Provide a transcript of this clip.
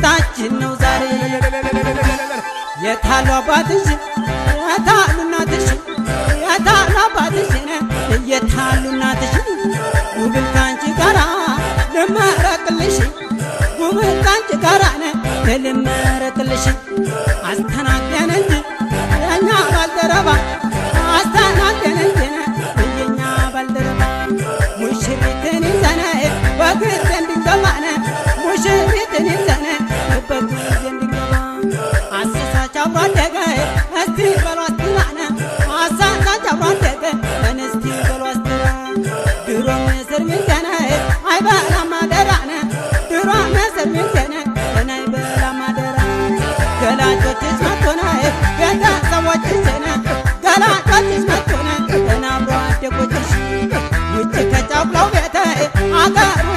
ደስታችን ነው ዛሬ የታሉ አባትሽ የታሉ እናትሽ የታሉ አባትሽ የታሉ እናትሽ ጉብል ካንቺ ጋራ ልመረቅልሽ ጉብል ካንቺ ጋራ ልመረቅልሽ አስተናገን እንጂ የኛ ባልደረባ አስተናገን እንጂ የኛ ባልደረባ ሙሽሪትን ይዘነ በግድ እንድንገባነ ሙሽሪትን ይዘነ በግድ እንድንገባ አሳሳች አብሮ አደገ እስቲ በሎ አስትላነ አሳሳች አብሮ አደገ እስቲ በሎ አስትላ ድሮ ምስር ሚንገነ አይበላም አደራነ ድሮ ምስር ሚንገነ አይበላም አደራ ገላጮችሽ መቶነ ቤተሰቦችሽ ገላጮችሽ መቶነ አብሮ አደጎችሽ ውጭ ከጫፍላው ቤተ አገሩ